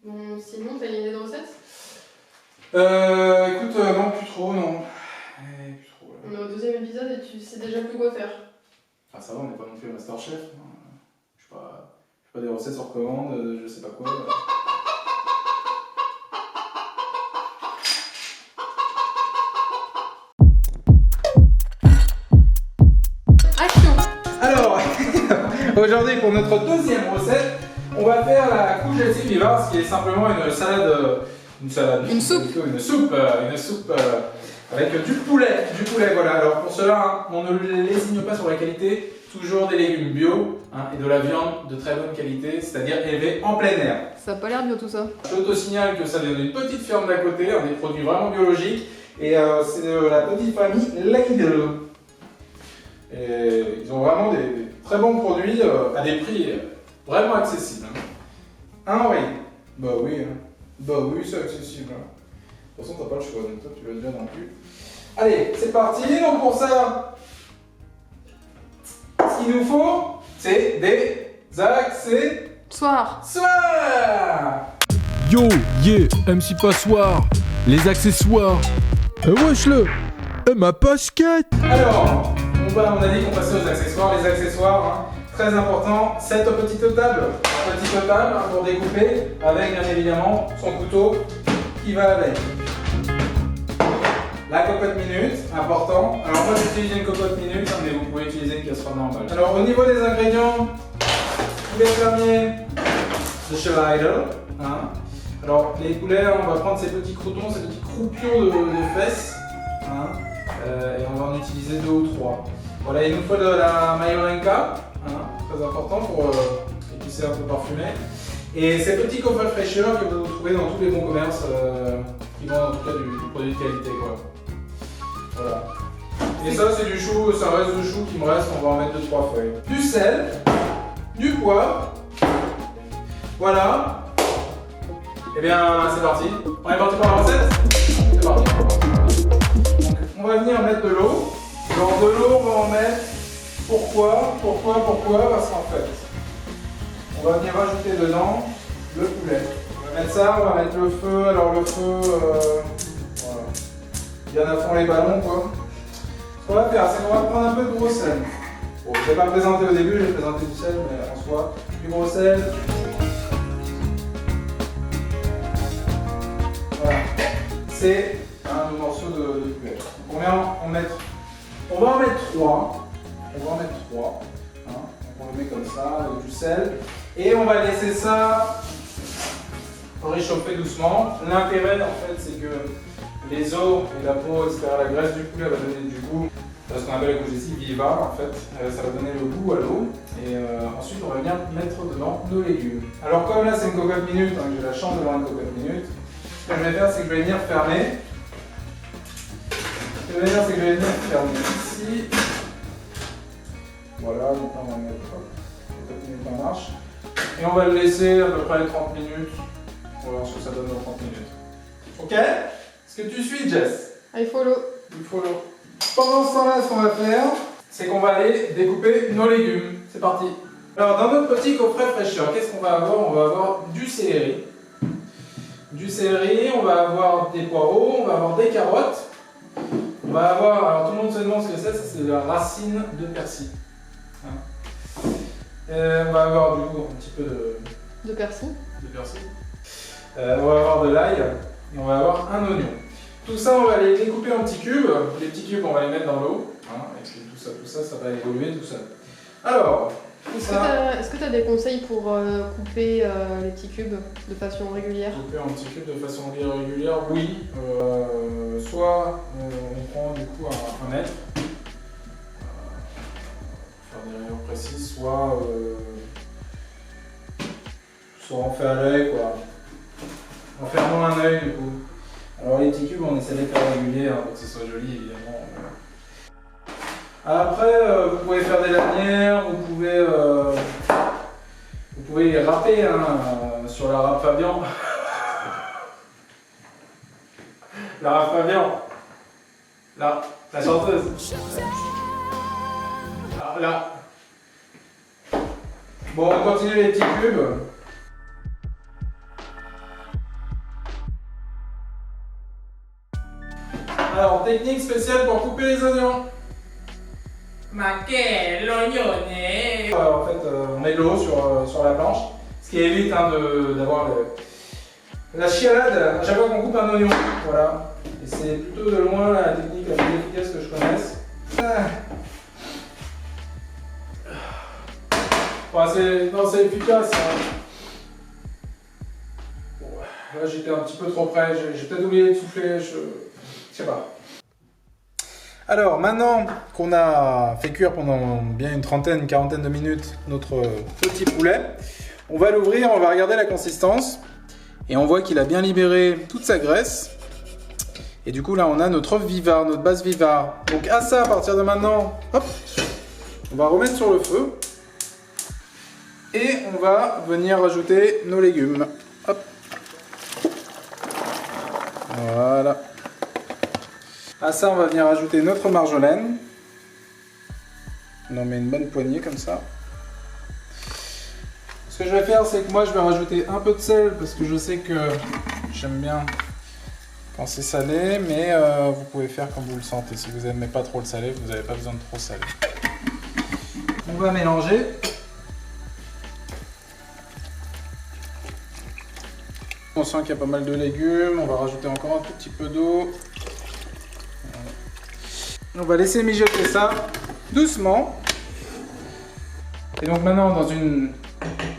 Bon, sinon, t'as une idée de recette? Écoute, non, plus trop, non. Plus trop, On est au deuxième épisode et tu sais déjà plus quoi faire. Ah, ça va, on n'est pas non plus Masterchef. Hein. Je fais pas des recettes sur commande, je sais pas quoi. Action! Alors, aujourd'hui pour notre deuxième recette, on va faire la Kugelsi Vivas, qui est simplement une salade. Une soupe. Une soupe avec du poulet, voilà. Alors pour cela, hein, on ne lésigne pas sur la qualité, toujours des légumes bio hein, et de la viande de très bonne qualité, c'est-à-dire élevée en plein air. Ça a pas l'air bio tout ça. Je t'auto-signale que ça vient d'une petite ferme d'à côté, des produits vraiment biologiques, et c'est de la petite famille Leidl. Et ils ont vraiment des très bons produits à des prix vraiment accessibles. Ah oui, bah oui, c'est accessible. De toute façon, t'as pas le choix, donc toi tu l'as déjà non plus. Allez, c'est parti. Donc pour ça, ce qu'il nous faut, c'est des accessoires. Soir. Yo, yeah, MC Passoire, les accessoires. Wesh le, ma basket. Alors, on a dit qu'on passait aux accessoires. Les accessoires, hein, très important, cette petite table. Une petite table hein, pour découper, avec bien évidemment son couteau qui va avec. La cocotte minute, important. Alors moi j'utilise une cocotte minute, hein, mais vous pouvez utiliser une casserole normale. Alors au niveau des ingrédients, poulet fermier de chez Lidl. Hein. Alors les poulets, on va prendre ces petits croutons, ces petits croupions de fesses. Hein. Et on va en utiliser 2 ou 3. Voilà, il nous faut de la mayorenka, hein, très important pour épicer un peu parfumé. Et ces petits coffrets fraîcheurs que vous trouvez dans tous les bons commerces qui vendent en tout cas du produit de qualité. Quoi. Voilà. Et ça c'est du chou, c'est un reste de chou qui me reste, on va en mettre 2-3 feuilles. Du sel, du poivre, voilà. Et bien c'est parti. On est parti pour la recette? C'est parti. Donc, on va venir mettre de l'eau. Genre de l'eau on va en mettre. Pourquoi? Parce qu'en fait, on va venir rajouter dedans le poulet. On va mettre ça, on va mettre le feu. Alors le feu, voilà. Bien à fond les ballons quoi. Ce qu'on va faire, c'est qu'on va prendre un peu de gros sel. Bon, je ne vais pas présenter au début, je vais présenter du sel, mais en soi, du gros sel. Voilà. C'est un morceau de poulet. On va en mettre 3. On va en mettre 3. Hein. On le met comme ça, avec du sel. Et on va laisser ça réchauffer doucement. L'intérêt en fait c'est que les os et la peau, etc., la graisse du poulet va donner du goût. C'est ce qu'on appelle le Kugelsi Viva en fait. Ça va donner le goût à l'eau. Et ensuite on va venir mettre dedans nos légumes. Alors comme là c'est une cocotte minute, hein, j'ai la chance d'avoir une cocotte minute, ce que je vais faire c'est que je vais venir fermer. Ici. Voilà, donc on va mettre 30 minutes en marche. Et on va le laisser à peu près 30 minutes. On va voir ce que ça donne dans 30 minutes. Ok? Est-ce que tu suis, Jess? I follow. Il faut l'eau. Pendant ce temps-là, ce qu'on va faire, c'est qu'on va aller découper nos légumes. C'est parti. Alors, dans notre petit coffret fraîcheur, qu'est-ce qu'on va avoir? On va avoir du céleri. On va avoir des poireaux, on va avoir des carottes. On va avoir, alors tout le monde se demande ce que c'est de la racine de persil. Hein. On va avoir du coup un petit peu De persil. on va avoir de l'ail et on va avoir un oignon. Tout ça, on va les découper en petits cubes. Les petits cubes, on va les mettre dans l'eau. Hein, et puis tout ça, ça va évoluer tout seul. Alors, est-ce que tu as des conseils pour couper les petits cubes de façon régulière? Couper en petits cubes de façon régulière, oui. Soit on prend du coup un mètre, faire des rayures précises, soit on fait à l'œil quoi. En fermant un œil du coup. Alors les petits cubes on essaie de les faire réguliers hein, pour que ce soit joli évidemment. Après vous pouvez faire des lanières, vous pouvez les râper hein, sur la râpe Fabian. La râpe Fabian. Là, la chanteuse. Là. Bon, on continue les petits cubes. technique spéciale pour couper les oignons. Ma che l'ognone. En fait, on met de l'eau sur la planche, ce qui évite d'avoir la chialade à chaque fois qu'on coupe un oignon. Voilà. Et c'est plutôt de loin la technique la plus efficace que je connaisse. Bon, c'est efficace. Hein. Bon, là, j'étais un petit peu trop près. J'ai peut-être oublié de souffler. Je sais pas. Alors, maintenant qu'on a fait cuire pendant bien une quarantaine de minutes notre petit poulet, on va l'ouvrir, on va regarder la consistance. Et on voit qu'il a bien libéré toute sa graisse. Et du coup, là, on a notre Vivard, notre base Vivard. Donc, à ça, à partir de maintenant, hop, on va remettre sur le feu. Et on va venir rajouter nos légumes. Hop. Voilà. À ça, on va venir ajouter notre marjolaine. On en met une bonne poignée comme ça. Ce que je vais faire, c'est que moi, je vais rajouter un peu de sel parce que je sais que j'aime bien quand c'est salé, mais vous pouvez faire comme vous le sentez. Si vous n'aimez pas trop le salé, vous n'avez pas besoin de trop saler. On va mélanger. On sent qu'il y a pas mal de légumes. On va rajouter encore un tout petit peu d'eau. On va laisser mijoter ça doucement. Et donc maintenant, dans une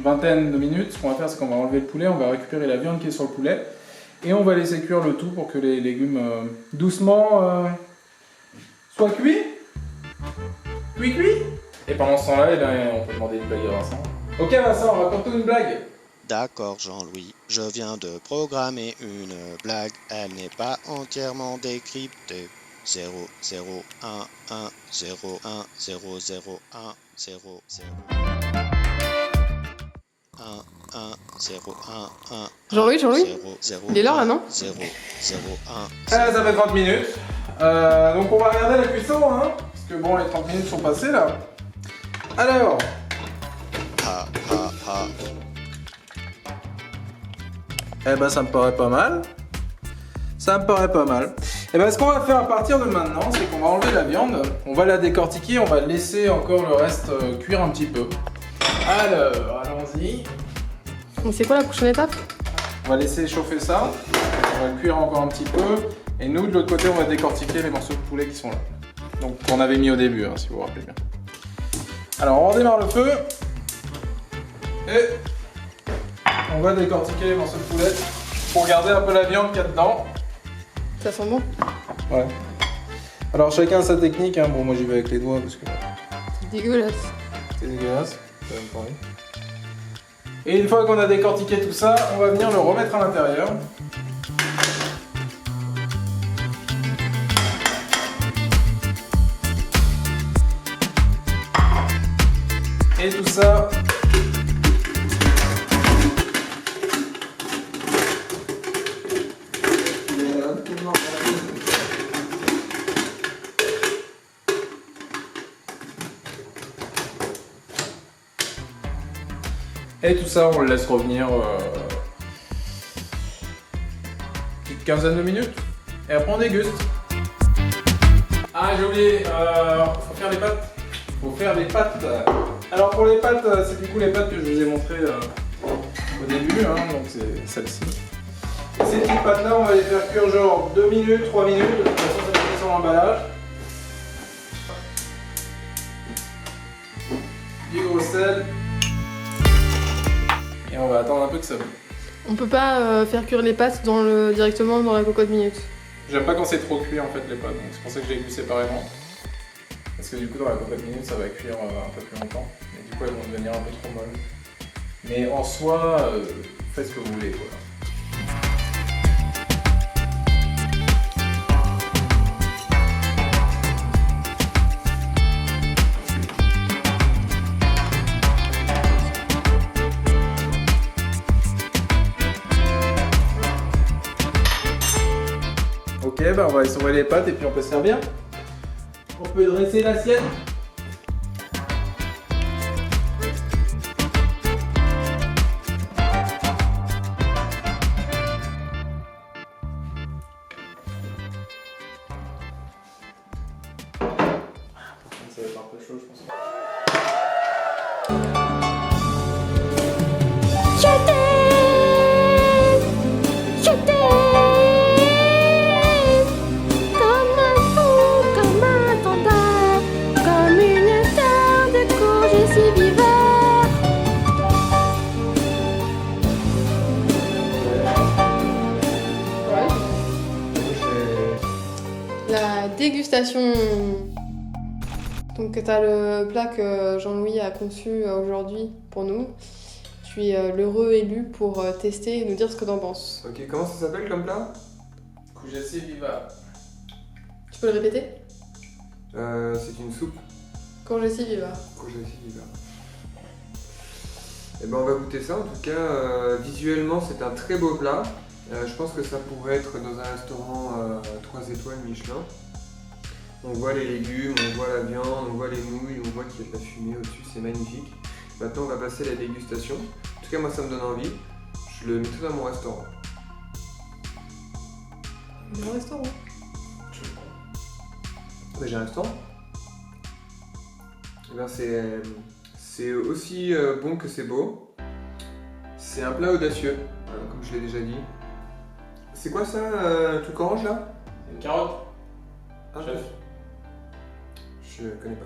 vingtaine de minutes, ce qu'on va faire, c'est qu'on va enlever le poulet, on va récupérer la viande qui est sur le poulet et on va laisser cuire le tout pour que les légumes doucement soient cuits. Cuit. Et pendant ce temps-là, eh bien, on peut demander une blague à Vincent. Ok Vincent, raconte-nous une blague. D'accord Jean-Louis, je viens de programmer une blague, elle n'est pas entièrement décryptée. 0 0 1 1 0 1 0 0 1 0 0 1 1 0 1 1 Jean-Louis, 0 il est l'heure là, non? 0 0 1 Ça fait 30 minutes. Donc on va regarder la cuisson, hein, parce que bon, les 30 minutes sont passées là. Alors, ha ha ha. eh ben ça me paraît pas mal. Et ben ce qu'on va faire à partir de maintenant, c'est qu'on va enlever la viande, on va la décortiquer, on va laisser encore le reste cuire un petit peu. Alors, allons-y. Donc c'est quoi la prochaine étape? On va laisser chauffer ça, on va le cuire encore un petit peu, et nous de l'autre côté on va décortiquer les morceaux de poulet qui sont là. Donc qu'on avait mis au début, hein, si vous vous rappelez bien. Alors on redémarre le feu, et on va décortiquer les morceaux de poulet pour garder un peu la viande qu'il y a dedans. Ça sent bon? Ouais. Alors chacun sa technique, hein. Bon moi j'y vais avec les doigts parce que C'est dégueulasse. c'est dégueulasse. Ça va me parler. Et une fois qu'on a décortiqué tout ça, on va venir le remettre à l'intérieur. Et tout ça. Et tout ça, on le laisse revenir une quinzaine de minutes. Et après, on déguste. Ah, j'ai oublié, faut faire les pâtes. Alors, pour les pâtes, c'est du coup les pâtes que je vous ai montrées au début, hein, donc c'est celle-ci. Et ces petites pâtes-là, on va les faire cuire genre 2 minutes, 3 minutes. De toute façon, ça va être sur l'emballage. Du gros sel. Et on va attendre un peu que ça bouille. On peut pas faire cuire les pâtes directement dans la cocotte minute. J'aime pas quand c'est trop cuit en fait les pâtes, donc c'est pour ça que je les cuis séparément. Parce que du coup dans la cocotte minute ça va cuire un peu plus longtemps. Et du coup elles vont devenir un peu trop molles. Mais en soi, faites ce que vous voulez quoi. Ok, bah on va essorer les pâtes et puis on peut servir. On peut dresser l'assiette. dégustation. Donc t'as le plat que Jean-Louis a conçu aujourd'hui pour nous. Tu es l'heureux élu pour tester et nous dire ce que t'en penses. Ok, comment ça s'appelle comme plat? Courgette viva. Tu peux le répéter? C'est une soupe. Courgette viva. Courgette viva. Et ben on va goûter ça. En tout cas, visuellement c'est un très beau plat. Je pense que ça pourrait être dans un restaurant 3 étoiles Michelin. On voit les légumes, on voit la viande, on voit les nouilles, on voit qu'il y a de la fumée au-dessus, c'est magnifique. Maintenant on va passer à la dégustation. En tout cas moi ça me donne envie. Je le mettrai dans mon restaurant. Bon restaurant. Mais j'ai un restaurant. Eh ben c'est aussi bon que c'est beau. C'est un plat audacieux, comme je l'ai déjà dit. C'est quoi ça, un truc orange là? Une carotte. Ah, Chef. je connais pas.